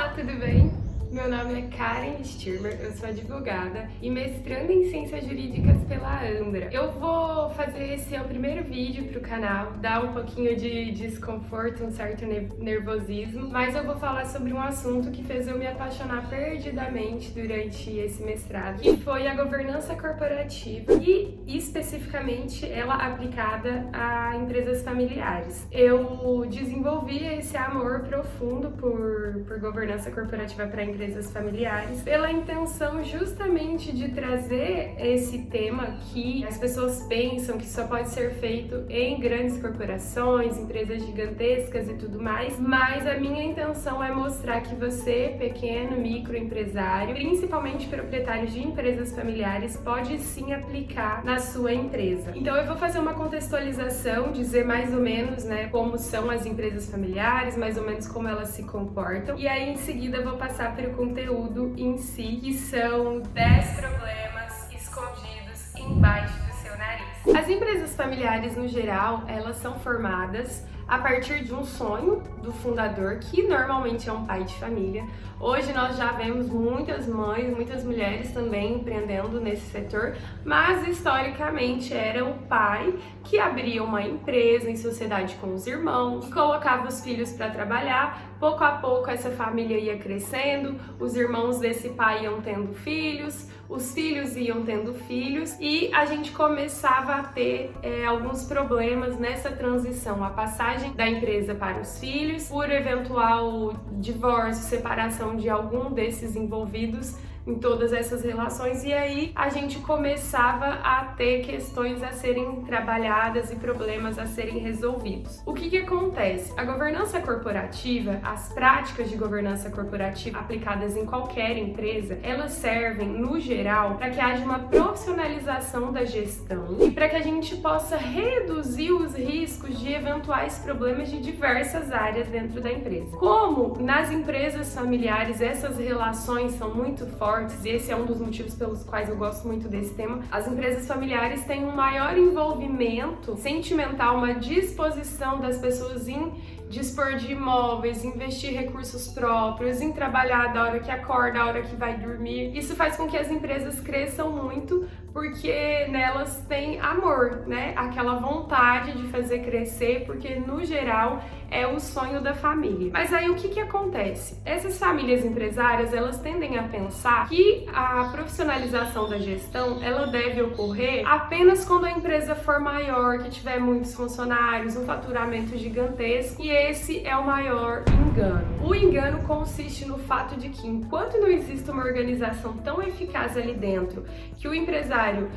Olá, tudo bem? Meu nome é Karen Stirmer, eu sou advogada e mestranda em Ciências Jurídicas pela Ambra. Eu vou fazer esse o primeiro vídeo para o canal, dar um pouquinho de desconforto, um certo nervosismo, mas eu vou falar sobre um assunto que fez eu me apaixonar perdidamente durante esse mestrado, que foi a governança corporativa e, especificamente, ela aplicada a empresas familiares. Eu desenvolvi esse amor profundo por governança corporativa para empresas familiares, pela intenção justamente de trazer esse tema que as pessoas pensam que só pode ser feito em grandes corporações, empresas gigantescas e tudo mais, mas a minha intenção é mostrar que você, pequeno, microempresário, principalmente proprietário de empresas familiares, pode sim aplicar na sua empresa. Então eu vou fazer uma contextualização, dizer mais ou menos, como são as empresas familiares, mais ou menos como elas se comportam, e aí em seguida eu vou passar para o conteúdo em si, que são 10 problemas escondidos embaixo do seu nariz. As empresas familiares, no geral, elas são formadas a partir de um sonho do fundador, que normalmente é um pai de família. Hoje nós já vemos muitas mães, muitas mulheres também empreendendo nesse setor, mas historicamente era o pai que abria uma empresa em sociedade com os irmãos, colocava os filhos para trabalhar. Pouco a pouco essa família ia crescendo, os irmãos desse pai iam tendo filhos, os filhos iam tendo filhos e a gente começava a ter alguns problemas nessa transição, a passagem da empresa para os filhos, por eventual divórcio, separação de algum desses envolvidos em todas essas relações, e aí a gente começava a ter questões a serem trabalhadas e problemas a serem resolvidos. O que acontece? A governança corporativa, as práticas de governança corporativa aplicadas em qualquer empresa, elas servem, no geral, para que haja uma profissionalização da gestão e para que a gente possa reduzir os riscos de eventuais problemas de diversas áreas dentro da empresa. Como nas empresas familiares essas relações são muito fortes, e esse é um dos motivos pelos quais eu gosto muito desse tema, as empresas familiares têm um maior envolvimento sentimental, uma disposição das pessoas em dispor de imóveis, investir recursos próprios, em trabalhar da hora que acorda, da hora que vai dormir. Isso faz com que as empresas cresçam muito, porque nelas tem amor, aquela vontade de fazer crescer, porque no geral é o sonho da família. Mas aí o que acontece? Essas famílias empresárias, elas tendem a pensar que a profissionalização da gestão, ela deve ocorrer apenas quando a empresa for maior, que tiver muitos funcionários, um faturamento gigantesco, e esse é o maior engano. O engano consiste no fato de que enquanto não existe uma organização tão eficaz ali dentro, que o empresário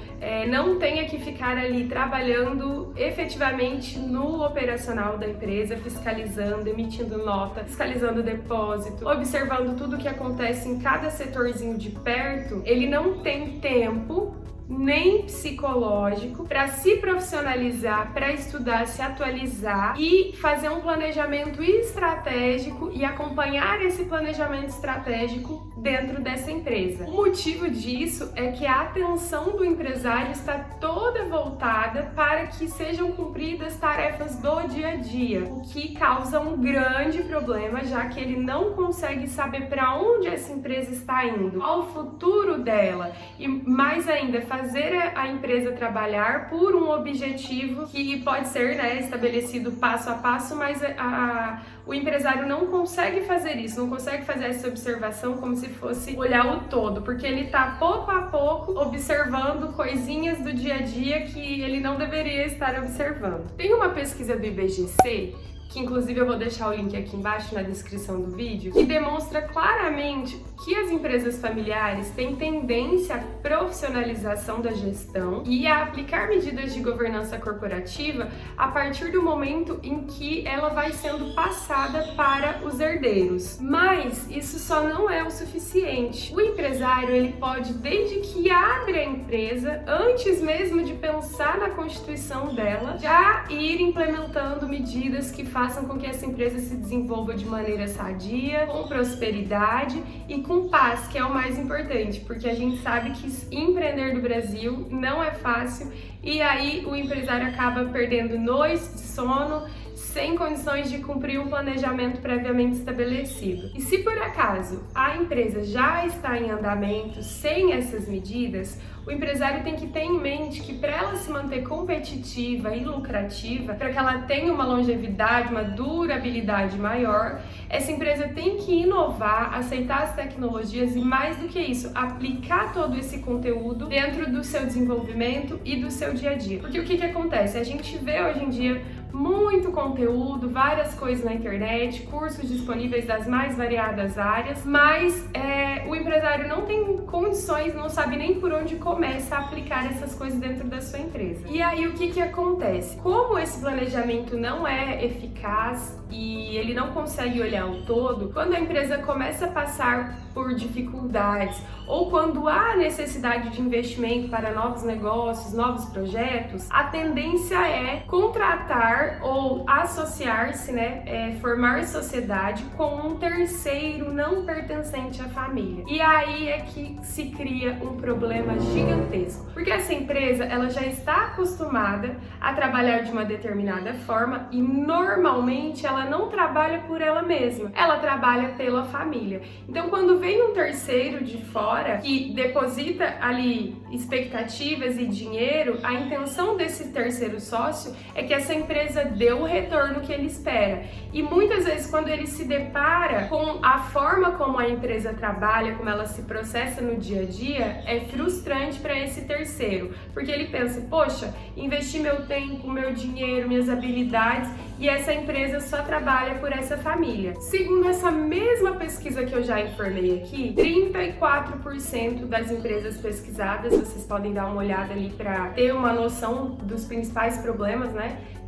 não tenha que ficar ali trabalhando efetivamente no operacional da empresa, fiscalizando, emitindo nota, fiscalizando depósito, observando tudo o que acontece em cada setorzinho de perto, ele não tem tempo nem psicológico para se profissionalizar, para estudar, se atualizar e fazer um planejamento estratégico e acompanhar esse planejamento estratégico dentro dessa empresa. O motivo disso é que a atenção do empresário está toda voltada para que sejam cumpridas tarefas do dia a dia, o que causa um grande problema, já que ele não consegue saber para onde essa empresa está indo, ao futuro dela, e mais ainda fazer a empresa trabalhar por um objetivo que pode ser estabelecido passo a passo, mas o empresário não consegue fazer isso, não consegue fazer essa observação como se fosse olhar o todo, porque ele está pouco a pouco observando coisinhas do dia a dia que ele não deveria estar observando. Tem uma pesquisa do IBGC, que inclusive eu vou deixar o link aqui embaixo na descrição do vídeo, que demonstra claramente que as empresas familiares têm tendência à profissionalização da gestão e a aplicar medidas de governança corporativa a partir do momento em que ela vai sendo passada para os herdeiros. Mas isso só não é o suficiente. O empresário, ele pode, desde que abre a empresa, antes mesmo de pensar na constituição dela, já ir implementando medidas que façam com que essa empresa se desenvolva de maneira sadia, com prosperidade e com paz, que é o mais importante, porque a gente sabe que empreender no Brasil não é fácil e aí o empresário acaba perdendo noites de sono, sem condições de cumprir um planejamento previamente estabelecido. E se por acaso caso a empresa já está em andamento sem essas medidas, o empresário tem que ter em mente que para ela se manter competitiva e lucrativa, para que ela tenha uma longevidade, uma durabilidade maior, essa empresa tem que inovar, aceitar as tecnologias e, mais do que isso, aplicar todo esse conteúdo dentro do seu desenvolvimento e do seu dia a dia. Porque o que acontece? A gente vê hoje em dia muito conteúdo, várias coisas na internet, cursos disponíveis das mais variadas áreas, mas o empresário não tem condições, não sabe nem por onde começa a aplicar essas coisas dentro da sua empresa. E aí o que acontece? Como esse planejamento não é eficaz e ele não consegue olhar o todo, quando a empresa começa a passar por dificuldades ou quando há necessidade de investimento para novos negócios, novos projetos, a tendência é contratar ou associar-se, formar sociedade com um terceiro não pertencente à família. E aí é que se cria um problema gigantesco, porque essa empresa ela já está acostumada a trabalhar de uma determinada forma e normalmente ela não trabalha por ela mesma, ela trabalha pela família. Então, quando vem um terceiro de fora que deposita ali expectativas e dinheiro, a intenção desse terceiro sócio é que essa empresa dê o retorno que ele espera. E muitas vezes, quando ele se depara com a forma como a empresa trabalha, como ela se processa no dia a dia, é frustrante para esse terceiro, porque ele pensa, poxa, investi meu tempo, meu dinheiro, minhas habilidades e essa empresa só trabalha por essa família. Segundo essa mesma pesquisa que eu já informei aqui, 34% das empresas pesquisadas, vocês podem dar uma olhada ali para ter uma noção dos principais problemas,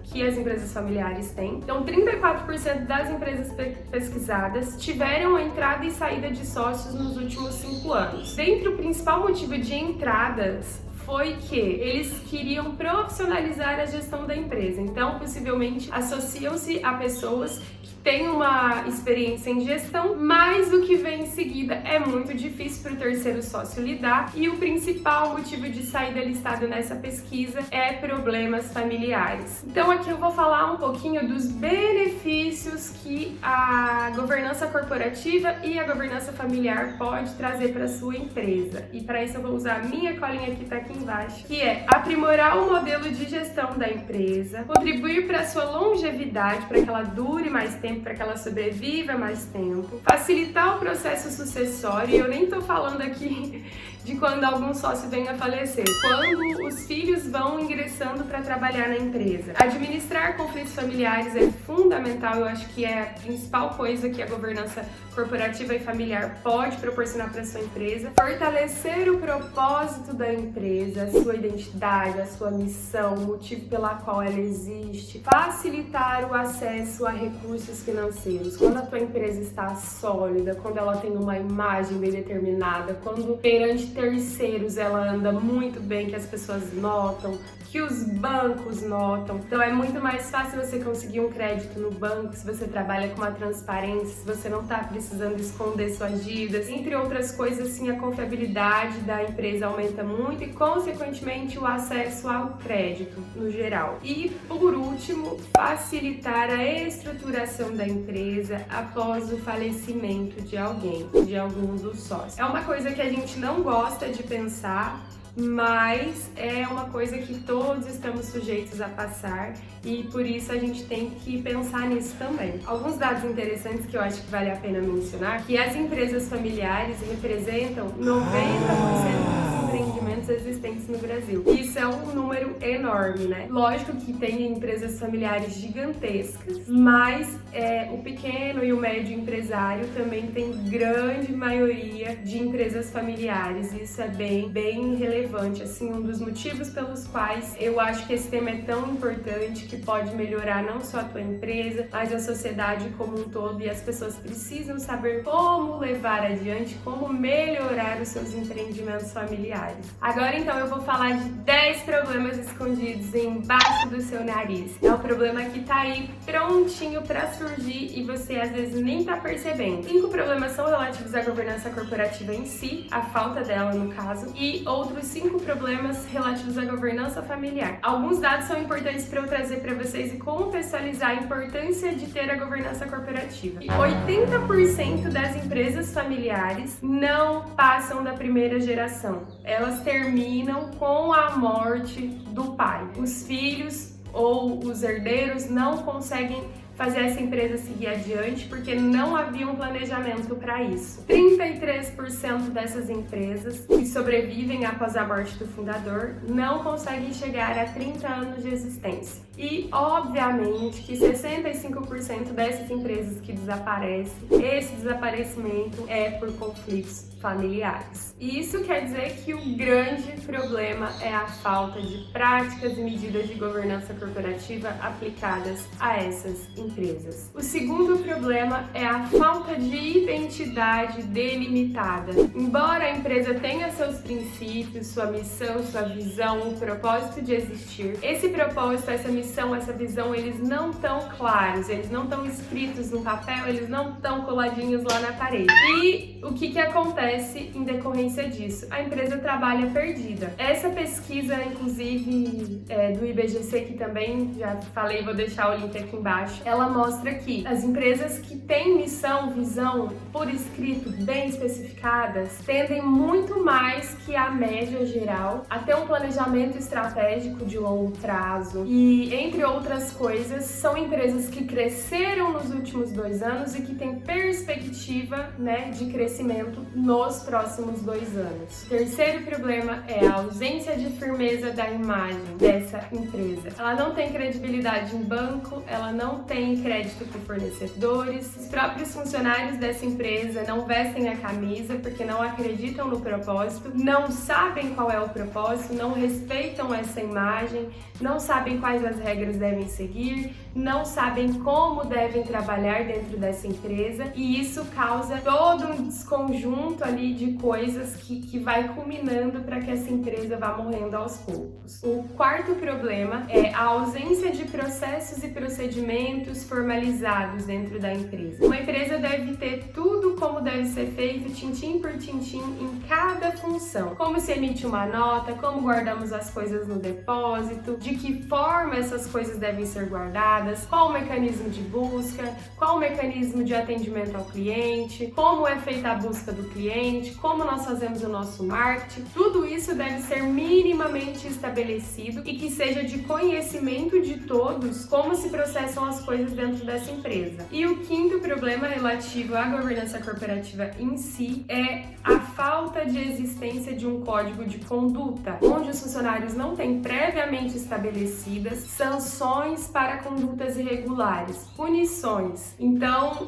que as empresas familiares têm. Então, 34% das empresas pesquisadas tiveram a entrada e saída de sócios nos últimos 5 anos. Dentre o principal motivo de entradas foi que eles queriam profissionalizar a gestão da empresa. Então, possivelmente, associam-se a pessoas que têm uma experiência em gestão, mas o que vem em seguida é muito difícil para o terceiro sócio lidar. E o principal motivo de saída listado nessa pesquisa é problemas familiares. Então, aqui eu vou falar um pouquinho dos benefícios que a governança corporativa e a governança familiar pode trazer para a sua empresa. E para isso eu vou usar a minha colinha que está aqui embaixo, que é aprimorar o modelo de gestão da empresa, contribuir para a sua longevidade, para que ela dure mais tempo, para que ela sobreviva mais tempo, facilitar o processo sucessório, e eu nem estou falando aqui de quando algum sócio venha a falecer, quando os filhos vão ingressando para trabalhar na empresa. Administrar conflitos familiares é fundamental, eu acho que é a principal coisa que a governança corporativa e familiar pode proporcionar para sua empresa. Fortalecer o propósito da empresa, a sua identidade, a sua missão, o motivo pela qual ela existe. Facilitar o acesso a recursos financeiros. Quando a tua empresa está sólida, quando ela tem uma imagem bem determinada, quando perante terceiros ela anda muito bem, que as pessoas notam, que os bancos notam. Então é muito mais fácil você conseguir um crédito no banco se você trabalha com uma transparência, se você não está precisando esconder suas dívidas. Entre outras coisas, sim, a confiabilidade da empresa aumenta muito e, consequentemente, o acesso ao crédito no geral. E, por último, facilitar a estruturação da empresa após o falecimento de alguém, de algum dos sócios. É uma coisa que a gente não gosta de pensar, mas é uma coisa que todos estamos sujeitos a passar e por isso a gente tem que pensar nisso também. Alguns dados interessantes que eu acho que vale a pena mencionar, que as empresas familiares representam 90% dos empreendimentos existentes no Brasil. Isso é um número enorme, Lógico que tem empresas familiares gigantescas, mas o pequeno e o médio empresário também tem grande maioria de empresas familiares. Isso é bem relevante, assim, um dos motivos pelos quais eu acho que esse tema é tão importante, que pode melhorar não só a tua empresa, mas a sociedade como um todo, e as pessoas precisam saber como levar adiante, como melhorar os seus empreendimentos familiares. A Agora então eu vou falar de 10 problemas escondidos embaixo do seu nariz. É o problema que tá aí prontinho pra surgir e você às vezes nem tá percebendo. 5 problemas são relativos à governança corporativa em si, a falta dela no caso, e outros 5 problemas relativos à governança familiar. Alguns dados são importantes para eu trazer para vocês e contextualizar a importância de ter a governança corporativa. 80% das empresas familiares não passam da primeira geração. Elas terminam com a morte do pai. Os filhos ou os herdeiros não conseguem fazer essa empresa seguir adiante porque não havia um planejamento para isso. 33% dessas empresas que sobrevivem após a morte do fundador não conseguem chegar a 30 anos de existência. E, obviamente, que 65% dessas empresas que desaparecem, esse desaparecimento é por conflitos familiares. E isso quer dizer que o grande problema é a falta de práticas e medidas de governança corporativa aplicadas a essas empresas. O segundo problema é a falta de identidade delimitada. Embora a empresa tenha seus princípios, sua missão, sua visão, o propósito de existir, esse propósito, essa missão, essa visão, eles não estão claros, eles não estão escritos no papel, eles não estão coladinhos lá na parede. E o que acontece em decorrência disso? A empresa trabalha perdida. Essa pesquisa, inclusive, do IBGC, que também já falei, vou deixar o link aqui embaixo, ela mostra que as empresas que têm missão, visão por escrito bem especificadas tendem muito mais que a média geral a ter um planejamento estratégico de longo prazo e, entre outras coisas, são empresas que cresceram nos últimos 2 anos e que têm perspectiva, né, de crescimento nos próximos 2 anos. O terceiro problema é a ausência de firmeza da imagem dessa empresa. Ela não tem credibilidade em banco, ela não tem crédito por fornecedores, os próprios funcionários dessa empresa não vestem a camisa porque não acreditam no propósito, não sabem qual é o propósito, não respeitam essa imagem, não sabem quais as regras devem seguir, não sabem como devem trabalhar dentro dessa empresa e isso causa todo um desconjunto ali de coisas que vai culminando para que essa empresa vá morrendo aos poucos. O quarto problema é a ausência de processos e procedimentos formalizados dentro da empresa. Uma empresa deve ter tudo como deve ser feito, tintim por tintim, em cada função. Como se emite uma nota, como guardamos as coisas no depósito, de que forma essas coisas devem ser guardadas, qual o mecanismo de busca, qual o mecanismo de atendimento ao cliente, como é feita a busca do cliente, como nós fazemos o nosso marketing. Tudo isso deve ser minimamente estabelecido e que seja de conhecimento de todos como se processam as coisas dentro dessa empresa. E o quinto problema relativo à governança corporativa em si é a falta de existência de um código de conduta, onde os funcionários não têm previamente estabelecidas sanções para condutas irregulares, punições. Então,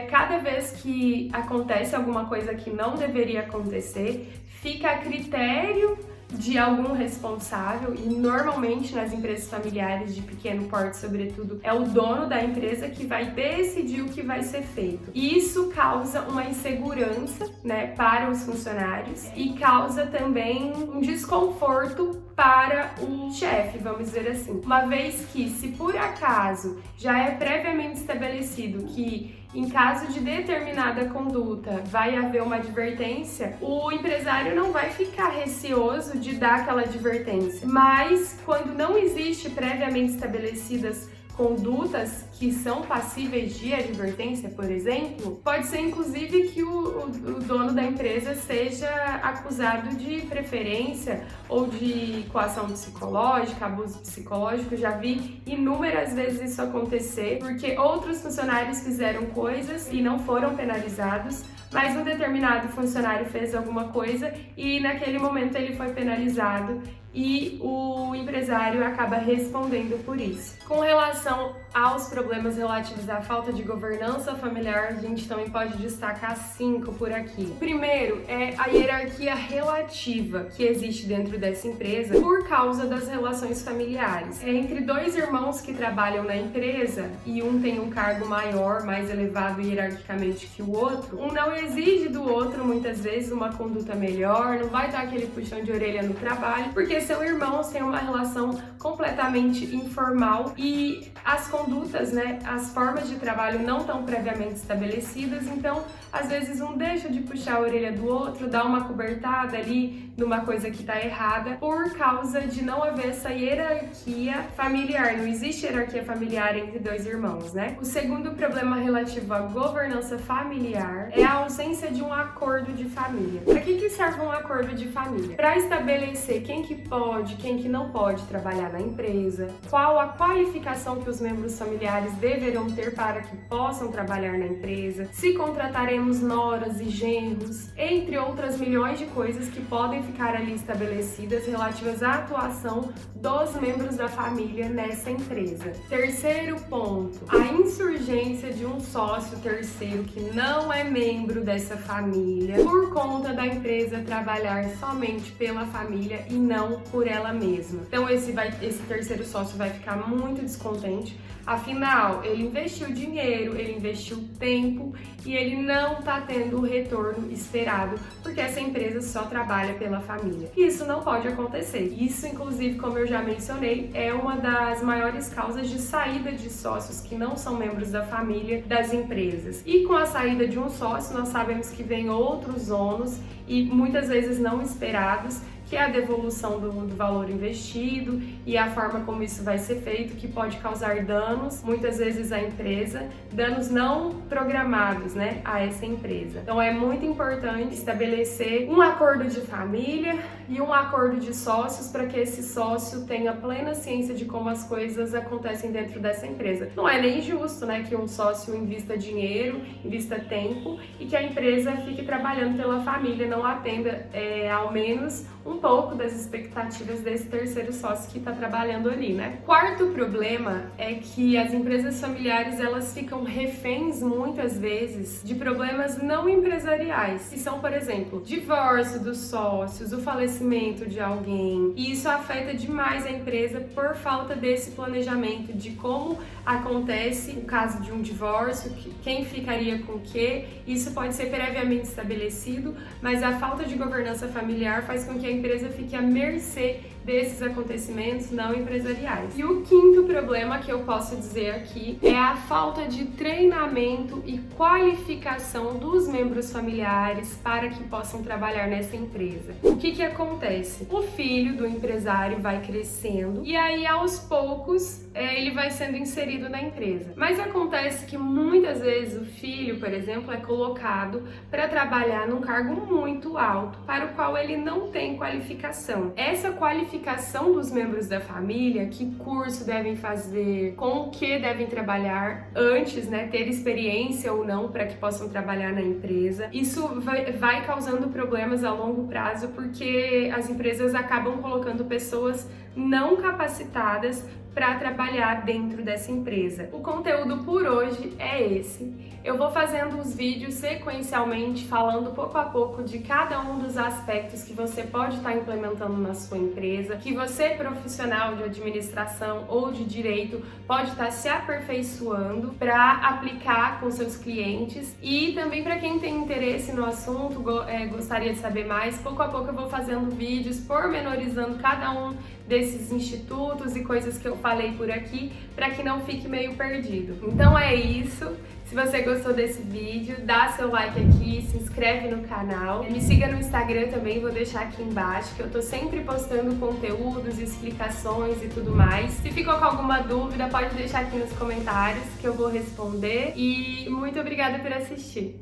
cada vez que acontece alguma coisa que não deveria acontecer, fica a critério de algum responsável, e normalmente nas empresas familiares de pequeno porte, sobretudo, é o dono da empresa que vai decidir o que vai ser feito. E isso causa uma insegurança, né, para os funcionários e causa também um desconforto para o chefe, vamos dizer assim. Uma vez que, se por acaso já é previamente estabelecido que em caso de determinada conduta vai haver uma advertência, o empresário não vai ficar receoso de dar aquela advertência. Mas quando não existe previamente estabelecidas condutas que são passíveis de advertência, por exemplo, pode ser inclusive que o dono da empresa seja acusado de preferência ou de coação psicológica, abuso psicológico. Já vi inúmeras vezes isso acontecer, porque outros funcionários fizeram coisas e não foram penalizados, mas um determinado funcionário fez alguma coisa e naquele momento ele foi penalizado e o empresário acaba respondendo por isso. Com relação aos problemas relativos à falta de governança familiar, a gente também pode destacar 5 por aqui. O primeiro é a hierarquia relativa que existe dentro dessa empresa por causa das relações familiares. É entre dois irmãos que trabalham na empresa e um tem um cargo maior, mais elevado hierarquicamente que o outro, um não exige do outro muitas vezes uma conduta melhor, não vai dar aquele puxão de orelha no trabalho, porque seu irmão tem uma relação completamente informal e as condutas, né, as formas de trabalho não estão previamente estabelecidas, então às vezes um deixa de puxar a orelha do outro, dá uma cobertada ali numa coisa que está errada por causa de não haver essa hierarquia familiar, não existe hierarquia familiar entre dois irmãos, né? O segundo problema relativo à governança familiar é a ausência de um acordo de família. Para que serve um acordo de família? Para estabelecer quem que pode, quem que não pode trabalhar na empresa, qual a qualificação que os membros familiares deverão ter para que possam trabalhar na empresa, se contrataremos noras e genros, entre outras milhões de coisas que podem ficar ali estabelecidas relativas à atuação dos membros da família nessa empresa. Terceiro ponto, a insurgência de um sócio terceiro que não é membro dessa família por conta da empresa trabalhar somente pela família e não por ela mesma. Então esse terceiro sócio vai ficar muito descontente, afinal ele investiu dinheiro, ele investiu tempo e ele não está tendo o retorno esperado porque essa empresa só trabalha pela família. Isso não pode acontecer. Isso, inclusive, como eu já mencionei, é uma das maiores causas de saída de sócios que não são membros da família das empresas. E com a saída de um sócio, nós sabemos que vem outros ônus e muitas vezes não esperados, que é a devolução do valor investido e a forma como isso vai ser feito, que pode causar danos, muitas vezes à empresa, danos não programados, né, a essa empresa. Então é muito importante estabelecer um acordo de família e um acordo de sócios para que esse sócio tenha plena ciência de como as coisas acontecem dentro dessa empresa. Não é nem justo, né, que um sócio invista dinheiro, invista tempo e que a empresa fique trabalhando pela família, não atenda ao menos um pouco das expectativas desse terceiro sócio que está trabalhando ali, né? Quarto problema é que as empresas familiares, elas ficam reféns muitas vezes de problemas não empresariais, que são, por exemplo, divórcio dos sócios, o falecimento de alguém, e isso afeta demais a empresa por falta desse planejamento de como acontece o caso de um divórcio, quem ficaria com o quê. Isso pode ser previamente estabelecido, mas a falta de governança familiar faz com que a empresa fique à mercê desses acontecimentos não empresariais. E o quinto problema que eu posso dizer aqui é a falta de treinamento e qualificação dos membros familiares para que possam trabalhar nessa empresa. O que acontece? O filho do empresário vai crescendo e aí aos poucos ele vai sendo inserido na empresa. Mas acontece que muitas vezes o filho, por exemplo, é colocado para trabalhar num cargo muito alto, para o qual ele não tem qualificação. Essa qualificação dos membros da família, que curso devem fazer, com o que devem trabalhar antes, né, ter experiência ou não para que possam trabalhar na empresa, isso vai causando problemas a longo prazo, porque as empresas acabam colocando pessoas não capacitadas para trabalhar dentro dessa empresa. O conteúdo por hoje é esse. Eu vou fazendo os vídeos sequencialmente, falando pouco a pouco de cada um dos aspectos que você pode estar implementando na sua empresa, que você, profissional de administração ou de direito, pode estar se aperfeiçoando para aplicar com seus clientes. E também para quem tem interesse no assunto, gostaria de saber mais, pouco a pouco eu vou fazendo vídeos pormenorizando cada um desses institutos e coisas que eu falei por aqui, para que não fique meio perdido. Então é isso. Se você gostou desse vídeo, dá seu like aqui, se inscreve no canal, me siga no Instagram também, vou deixar aqui embaixo, que eu tô sempre postando conteúdos, explicações e tudo mais. Se ficou com alguma dúvida, pode deixar aqui nos comentários que eu vou responder. E muito obrigada por assistir.